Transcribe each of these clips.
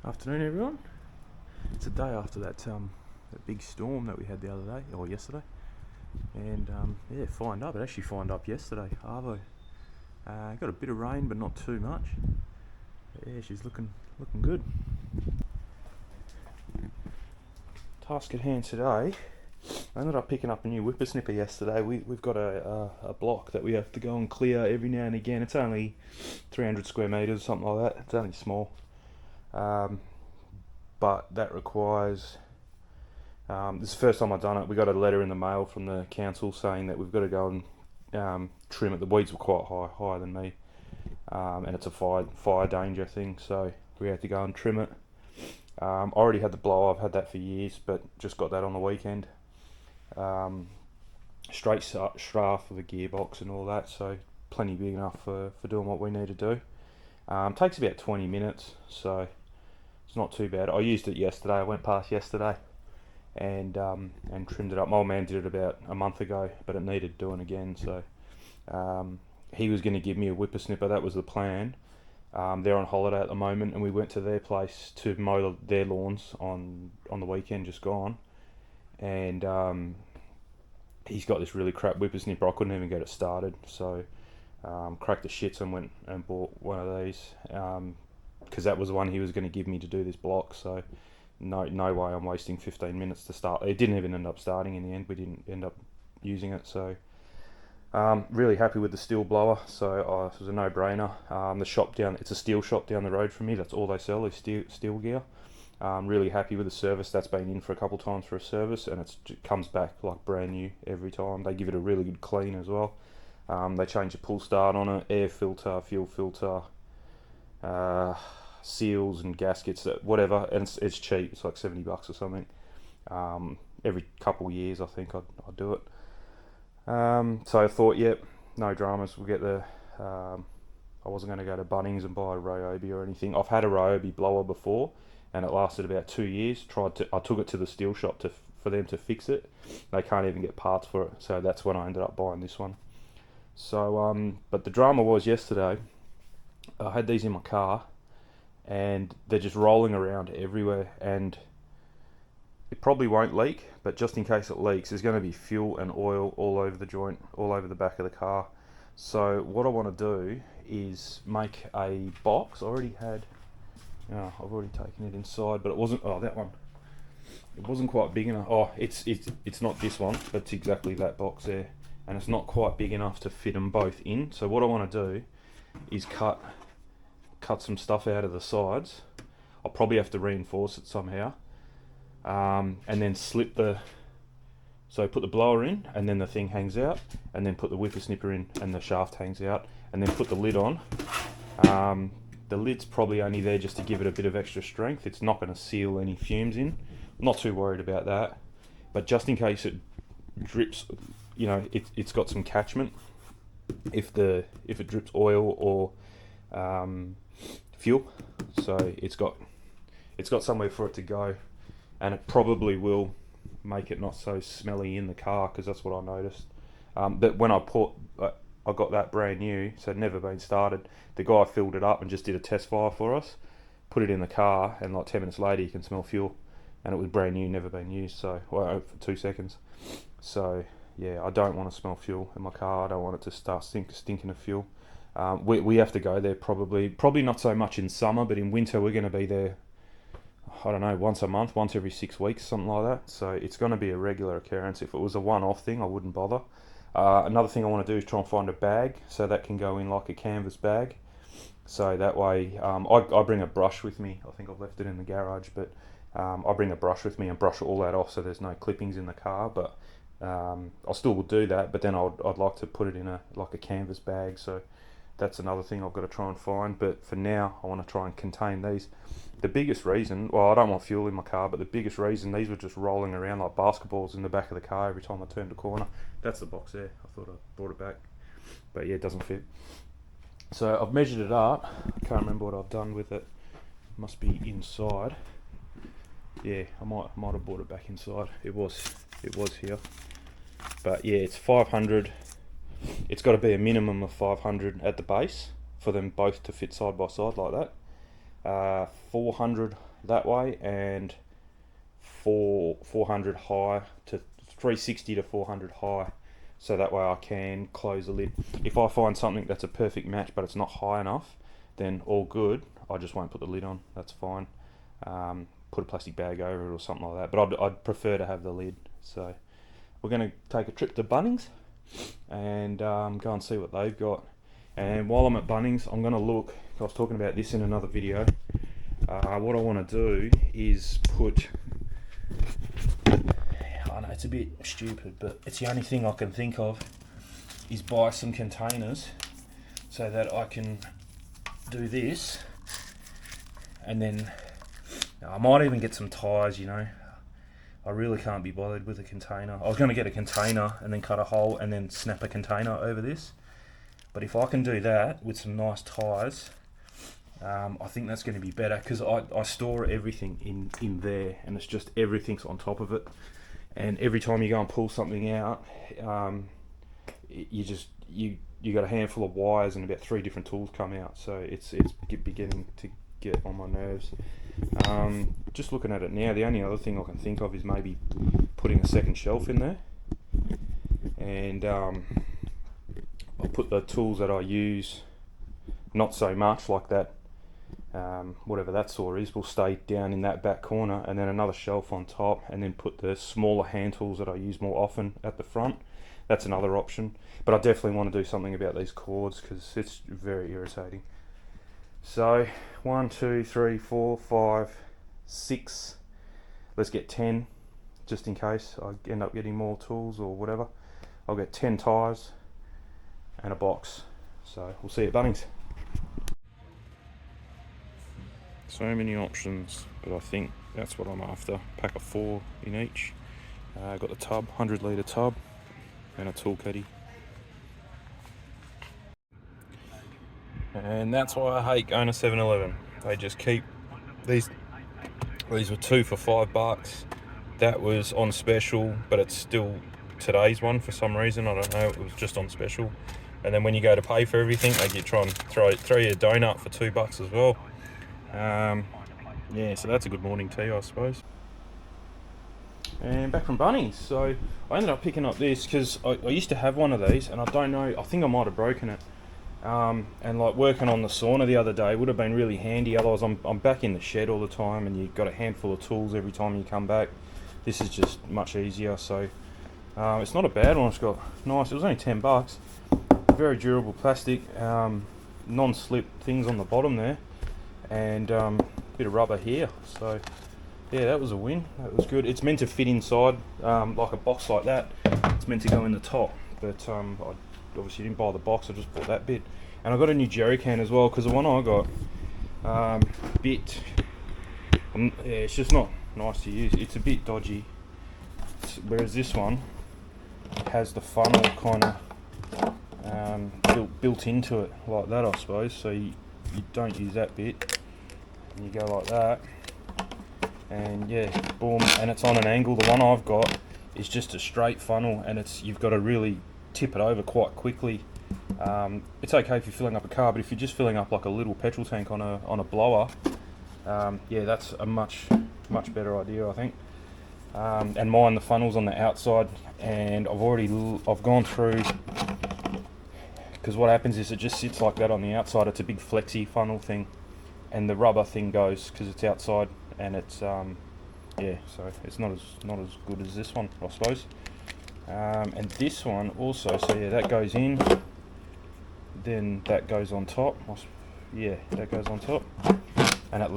Afternoon, everyone. It's a day after that big storm that we had the other day, or yesterday, and yeah, fined up. It actually fined up yesterday. Arvo got a bit of rain, but not too much. But yeah, she's looking good. Task at hand today. I ended up picking up a new whippersnipper yesterday. We've got a block that we have to go and clear every now and again. It's only 300 square metres, something like that. It's only small. But that requires, this is the first time I've done it. We got a letter in the mail from the council saying that we've got to go and trim it. The weeds were quite higher than me, and it's a fire danger thing, so we had to go and trim it. I already had the blower, I've had that for years, but just got that on the weekend. Straight shaft for the gearbox and all that, so plenty big enough for doing what we need to do. Takes about 20 minutes, so it's not too bad. I used it yesterday. I went past yesterday and trimmed it up. My old man did it about a month ago, but it needed doing again. So he was going to give me a whippersnipper. That was the plan. They're on holiday at the moment, and we went to their place to mow their lawns on the weekend just gone. And he's got this really crap whippersnipper. I couldn't even get it started. So cracked the shits and went and bought one of these. Because that was the one he was going to give me to do this block, so no way I'm wasting 15 minutes to start. It didn't even end up starting in the end. We didn't end up using it, so really happy with the steel blower. So it was a no-brainer. The shop it's a steel shop down the road from me. That's all they sell is steel gear. Really happy with the service. That's been in for a couple times for a service, and it comes back like brand new every time. They give it a really good clean as well. They change the pull start on it, air filter, fuel filter, seals and gaskets, whatever, and it's cheap. It's like $70 or something. Every couple of years I think I'd do it. So I thought, yep, no dramas, we'll get the I wasn't going to go to Bunnings and buy a Ryobi or anything. I've had a Ryobi blower before and it lasted about 2 years. I took it to the steel shop for them to fix it. They can't even get parts for it, so that's when I ended up buying this one. So but the drama was yesterday I had these in my car and they're just rolling around everywhere, and it probably won't leak, but just in case it leaks, there's going to be fuel and oil all over the joint, all over the back of the car. So what I want to do is make a box. I've already taken it inside, but it wasn't, that one, it wasn't quite big enough. It's not this one, but it's exactly that box there, and it's not quite big enough to fit them both in. So what I want to do is cut some stuff out of the sides. I'll probably have to reinforce it somehow, and then so put the blower in, and then the thing hangs out, and then put the whippersnipper in and the shaft hangs out, and then put the lid on. The lid's probably only there just to give it a bit of extra strength. It's not going to seal any fumes in. I'm not too worried about that, but just in case it drips, it's got some catchment if it drips oil or fuel, so it's got somewhere for it to go, and it probably will make it not so smelly in the car, because that's what I noticed. But when I got that brand new, so it had never been started. The guy filled it up and just did a test fire for us, put it in the car, and like 10 minutes later you can smell fuel, and it was brand new, never been used. So for 2 seconds. So yeah, I don't want to smell fuel in my car. I don't want it to start stinking of fuel. We have to go there probably not so much in summer, but in winter we're going to be there, I don't know, once a month, once every 6 weeks, something like that. So it's going to be a regular occurrence. If it was a one-off thing, I wouldn't bother. Another thing I want to do is try and find a bag, so that can go in like a canvas bag. So that way, I bring a brush with me. I think I've left it in the garage, but I bring a brush with me and brush all that off so there's no clippings in the car. But I still will do that, but then I'd like to put it in a canvas bag. So that's another thing I've got to try and find. But for now, I want to try and contain these. The biggest reason, I don't want fuel in my car, but the biggest reason, these were just rolling around like basketballs in the back of the car every time I turned a corner. That's the box there. I thought I brought it back, but yeah, it doesn't fit. So I've measured it up. I can't remember what I've done with it. Must be inside. Yeah, I might have brought it back inside. It was here. But yeah, it's 500. It's got to be a minimum of 500 at the base for them both to fit side by side like that. 400 that way, and 400 high to 360 to 400 high, so that way I can close the lid. If I find something that's a perfect match but it's not high enough, then all good, I just won't put the lid on, that's fine. Put a plastic bag over it or something like that, but I'd prefer to have the lid. So we're going to take a trip to Bunnings and go and see what they've got. And while I'm at Bunnings, I'm going to look, I was talking about this in another video, what I want to do is put, I know it's a bit stupid, but it's the only thing I can think of, is buy some containers so that I can do this, and then I might even get some tyres, you know. I really can't be bothered with a container. I was going to get a container and then cut a hole and then snap a container over this, but if I can do that with some nice tyres, I think that's going to be better, because I store everything in there, and it's just everything's on top of it, and every time you go and pull something out, you got a handful of wires and about 3 different tools come out, so it's beginning to get on my nerves. Just looking at it now, the only other thing I can think of is maybe putting a second shelf in there, and I'll put the tools that I use, not so much like that, whatever that saw is, will stay down in that back corner, and then another shelf on top, and then put the smaller hand tools that I use more often at the front. That's another option, but I definitely want to do something about these cords because it's very irritating. So 1, 2, 3, 4, 5, 6, let's get 10, just in case I end up getting more tools or whatever. I'll get 10 tyres and a box, so we'll see you at Bunnings. So many options, but I think that's what I'm after. Pack of 4 in each. Got the tub, 100 litre tub, and a tool caddy. And that's why I hate going to 7-Eleven. They just keep these were 2 for $5. That was on special, but it's still today's one for some reason. I don't know, it was just on special. And then when you go to pay for everything, they try and throw you a donut for $2 as well. Yeah, so that's a good morning tea, I suppose. And back from Bunnings, so I ended up picking up this because I used to have one of these, and I don't know, I think I might have broken it. And like working on the sauna the other day would have been really handy. Otherwise I'm back in the shed all the time, and you've got a handful of tools every time you come back. This is just much easier. So it's not a bad one. It's got nice, it was only $10, very durable plastic, non-slip things on the bottom there, and bit of rubber here. So yeah, that was a win. That was good. It's meant to fit inside like a box like that. It's meant to go in the top, but I obviously didn't buy the box, I just bought that bit. And I got a new jerry can as well, because the one I got, yeah, it's just not nice to use. It's a bit dodgy, whereas this one has the funnel kind of built into it like that, I suppose. So you don't use that bit, and you go like that, and yeah, boom, and it's on an angle. The one I've got is just a straight funnel, and you've got to really tip it over quite quickly. It's okay if you're filling up a car, but if you're just filling up like a little petrol tank on a blower, yeah, that's a much better idea, I think. And mine, the funnel's on the outside, and I've gone through, because what happens is it just sits like that on the outside. It's a big flexi funnel thing, and the rubber thing goes because it's outside, and it's yeah, so it's not as good as this one, I suppose. And this one also, so yeah, that goes in, then that goes on top. Yeah, that goes on top, and it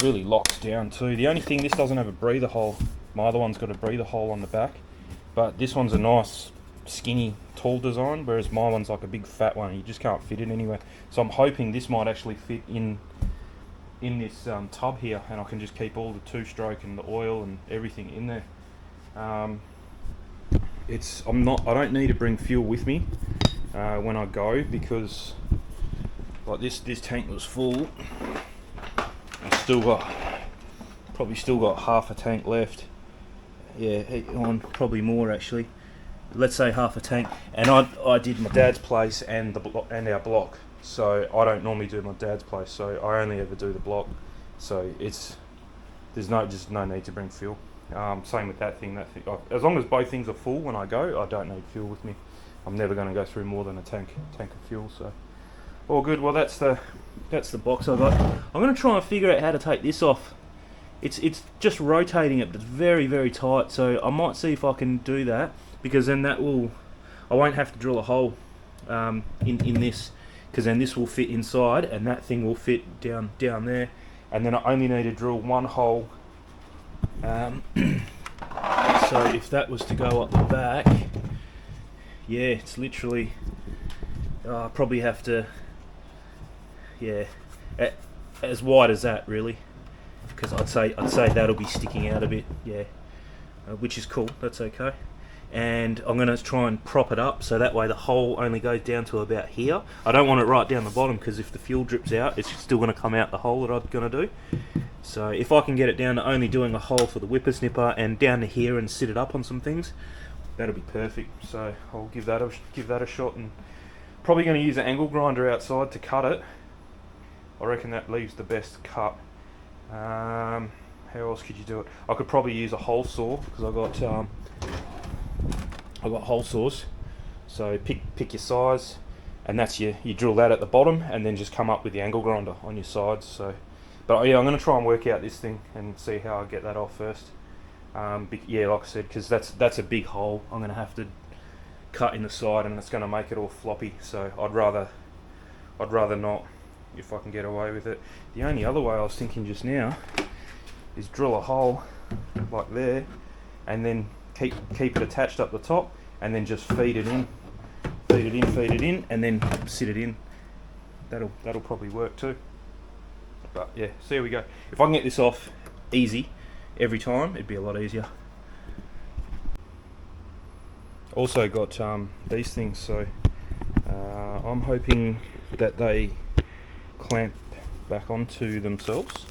really locks down too. The only thing, this doesn't have a breather hole. My other one's got a breather hole on the back, but this one's a nice skinny tall design, whereas my one's like a big fat one. You just can't fit it anywhere. So I'm hoping this might actually fit in this tub here, and I can just keep all the 2-stroke and the oil and everything in there. I don't need to bring fuel with me when I go, because like this tank was full. Probably still got half a tank left. Yeah, probably more actually. Let's say half a tank. And I did my dad's place and our block. So I don't normally do my dad's place, so I only ever do the block. So it's there's just no need to bring fuel. Same with that thing. As long as both things are full when I go, I don't need fuel with me. I'm never going to go through more than a tank of fuel. So all good. Well, that's the box I got. I'm going to try and figure out how to take this off. It's just rotating it, but it's very, very tight. So I might see if I can do that, because then I won't have to drill a hole in this, because then this will fit inside and that thing will fit down there, and then I only need to drill one hole. So if that was to go up the back, yeah, it's literally I probably have to, yeah, as wide as that really, because I'd say that'll be sticking out a bit, yeah, which is cool. That's okay. And I'm going to try and prop it up so that way the hole only goes down to about here. I don't want it right down the bottom, because if the fuel drips out, it's still going to come out the hole that I'm going to do. So if I can get it down to only doing a hole for the whipper snipper and down to here and sit it up on some things, that'll be perfect. So I'll give that a shot, and probably going to use an angle grinder outside to cut it. I reckon that leaves the best cut. How else could you do it? I could probably use a hole saw, because I've got hole saws. So pick your size, and that's you drill that at the bottom, and then just come up with the angle grinder on your sides. So, but yeah, I'm going to try and work out this thing and see how I get that off first. Yeah, like I said, because that's a big hole I'm going to have to cut in the side, and it's going to make it all floppy. So I'd rather not, if I can get away with it. The only other way I was thinking just now is drill a hole like there, and then keep it attached up the top, and then just feed it in, and then sit it in. That'll probably work too. But yeah, so here we go. If I can get this off easy every time, it'd be a lot easier. Also got these things, so I'm hoping that they clamp back onto themselves.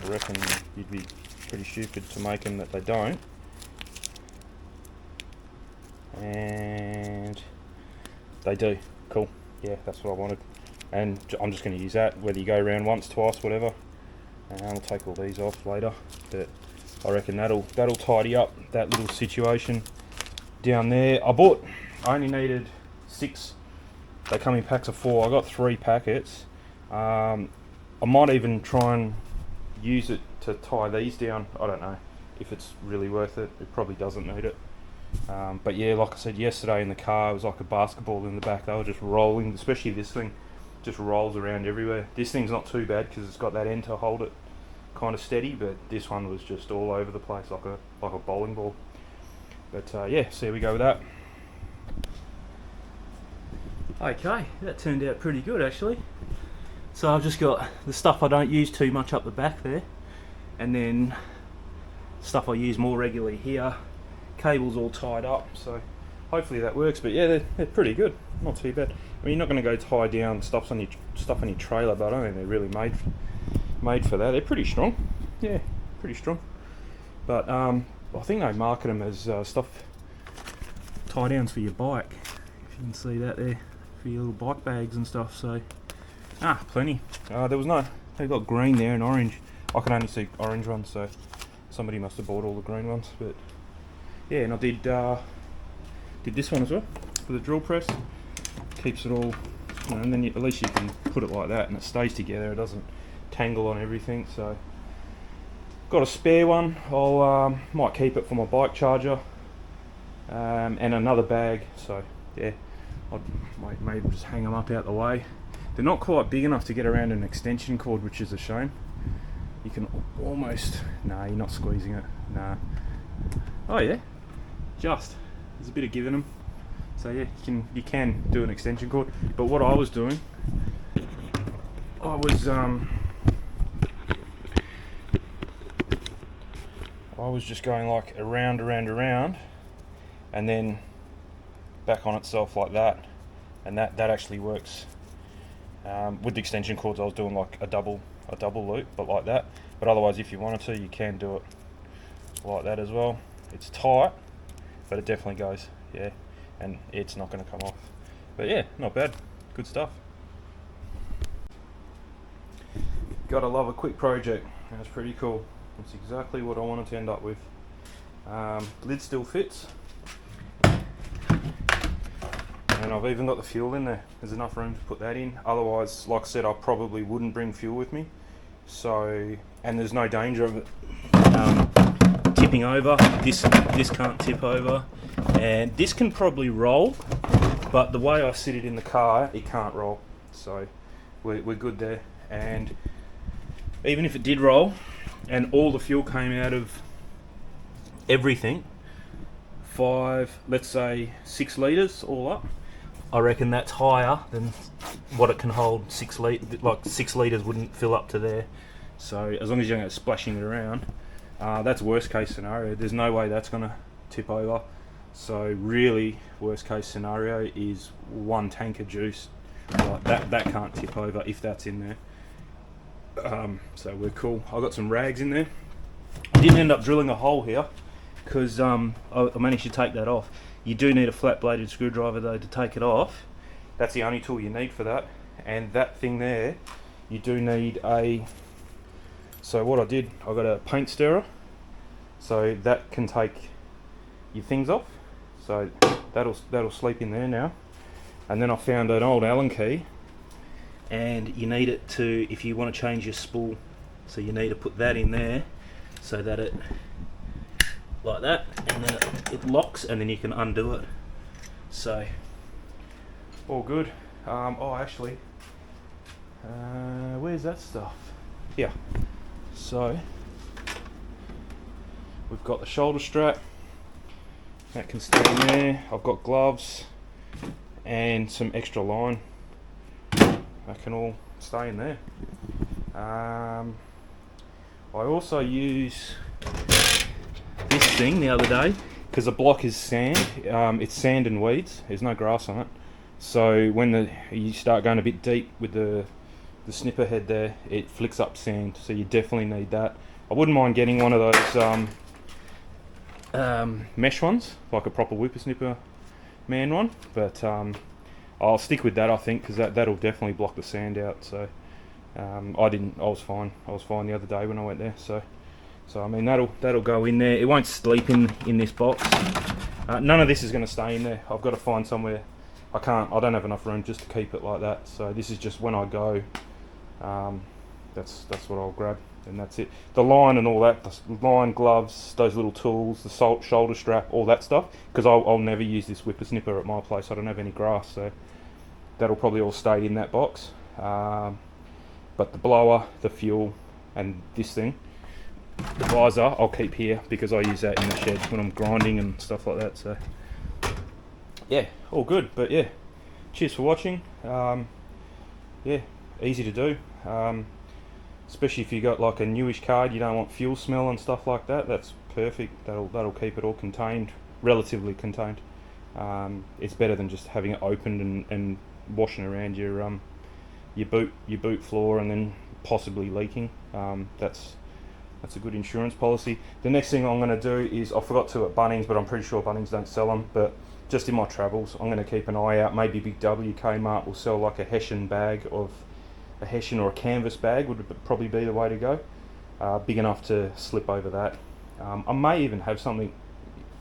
I reckon you'd be pretty stupid to make them that they don't. And they do. Cool. Yeah, that's what I wanted. And I'm just going to use that, whether you go around once, twice, whatever. And I'll take all these off later. But I reckon that'll tidy up that little situation down there. I only needed 6. They come in packs of 4. I got 3 packets. I might even try and use it to tie these down. I don't know if it's really worth it. It probably doesn't need it. But yeah, like I said yesterday in the car, it was like a basketball in the back. They were just rolling, especially this thing just rolls around everywhere. This thing's not too bad because it's got that end to hold it kind of steady, but this one was just all over the place like a bowling ball. But yeah, so here we go with that. Okay, that turned out pretty good actually. So I've just got the stuff I don't use too much up the back there, and then stuff I use more regularly here. Cables all tied up, so hopefully that works. But yeah, they're pretty good, not too bad. I mean, you're not going to go tie down stuff on your trailer, but I don't think they're really made for that. They're pretty strong, yeah, pretty strong. But I think they market them as stuff tie downs for your bike. If you can see that there, for your little bike bags and stuff. So plenty. There was no. They've got green there and orange. I can only see orange ones, so somebody must have bought all the green ones. But yeah, and I did this one as well for the drill press. Keeps it all, and then at least you can put it like that and it stays together. It doesn't tangle on everything. So got a spare one. I'll might keep it for my bike charger, and another bag. So yeah, I might maybe just hang them up out the way. They're not quite big enough to get around an extension cord, which is a shame. You can almost, you're not squeezing it. Nah. Oh yeah, there's a bit of give in them. So yeah, you can do an extension cord. But what I was doing, I was just going like around, and then back on itself like that, and that actually works. With the extension cords, I was doing like a double loop, but like that. But otherwise, if you wanted to, you can do it like that as well. It's tight, but it definitely goes, yeah, and it's not going to come off. But yeah, not bad, good stuff. Gotta love a quick project. That's pretty cool. That's exactly what I wanted to end up with. Lid still fits. And I've even got the fuel in there. There's enough room to put that in. Otherwise, like I said, I probably wouldn't bring fuel with me. So, and there's no danger of it tipping over. This can't tip over. And this can probably roll, but the way I sit it in the car, it can't roll. So we're good there. And even if it did roll, and all the fuel came out of everything, let's say 6 litres all up, I reckon that's higher than what it can hold. 6 litres wouldn't fill up to there. So as long as you don't go splashing it around, that's worst case scenario. There's no way that's going to tip over. So really, worst case scenario is 1 tank of juice. Like that can't tip over if that's in there. So we're cool. I got some rags in there. I didn't end up drilling a hole here because I managed to take that off. You do need a flat bladed screwdriver though to take it off. That's the only tool you need for that. And that thing there, you do need a... So what I did, I got a paint stirrer, so that can take your things off. So that'll sleep in there now. And then I found an old Allen key, and you need it to, if you want to change your spool, so you need to put that in there so that it, like that, and then it locks, and then you can undo it. So all good. Actually, where's that stuff? Yeah. So we've got the shoulder strap that can stay in there. I've got gloves and some extra line that can all stay in there. I also use this thing the other day because the block is sand. It's sand and weeds. There's no grass on it. So when you start going a bit deep with the snipper head there, it flicks up sand. So you definitely need that. I wouldn't mind getting one of those mesh ones, like a proper whippersnipper man one. But I'll stick with that, I think, because that'll definitely block the sand out. So I was fine. I was fine the other day when I went there. So I mean that'll go in there. It won't sleep in this box. None of this is going to stay in there. I've got to find somewhere. I don't have enough room just to keep it like that. So this is just when I go. That's what I'll grab, and that's it. The line and all that, the line, gloves, those little tools, the shoulder strap, all that stuff. Because I'll never use this whippersnipper at my place. I don't have any grass, so that'll probably all stay in that box. But the blower, the fuel, and this thing, the visor, I'll keep here because I use that in the shed when I'm grinding and stuff like that. So yeah, all good. But yeah, cheers for watching. Yeah, easy to do. Especially if you got like a newish card, you don't want fuel smell and stuff like that. That's perfect. That'll keep it all contained, relatively contained. It's better than just having it opened and washing around your boot floor and then possibly leaking. That's a good insurance policy. The next thing I'm going to do is, I forgot to at Bunnings, but I'm pretty sure Bunnings don't sell them. But just in my travels, I'm going to keep an eye out. Maybe Big W, Kmart will sell like a Hessian bag of. A Hessian or a canvas bag would probably be the way to go. Big enough to slip over that. I may even have something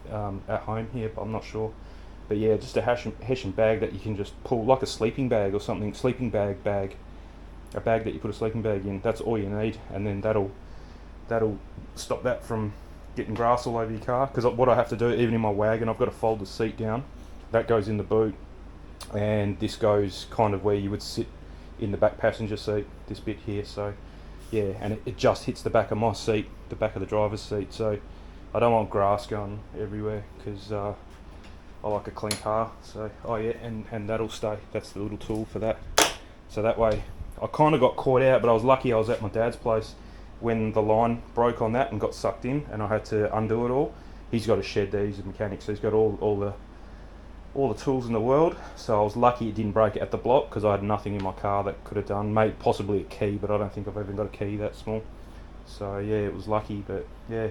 at home here, but I'm not sure. But yeah, just a Hessian bag that you can just pull, like a sleeping bag or something. Sleeping bag, a bag that you put a sleeping bag in. That's all you need, and then that'll stop that from getting grass all over your car. Because what I have to do, even in my wagon, I've got to fold the seat down. That goes in the boot, and this goes kind of where you would sit in the back passenger seat, this bit here. So yeah, and it just hits the back of my seat, the back of the driver's seat. So I don't want grass going everywhere because I like a clean car. So and that'll stay. That's the little tool for that. So that way, I kind of got caught out, but I was lucky. I was at my dad's place when the line broke on that and got sucked in, and I had to undo it all. He's got a shed there. He's a mechanic, so he's got all the tools in the world. So I was lucky it didn't break at the block because I had nothing in my car that could have done. Maybe possibly a key, but I don't think I've even got a key that small. So yeah, it was lucky. But yeah,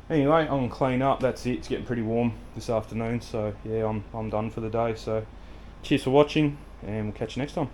anyway, I'm gonna clean up. That's it. It's getting pretty warm this afternoon, so yeah, I'm done for the day. So cheers for watching, and we'll catch you next time.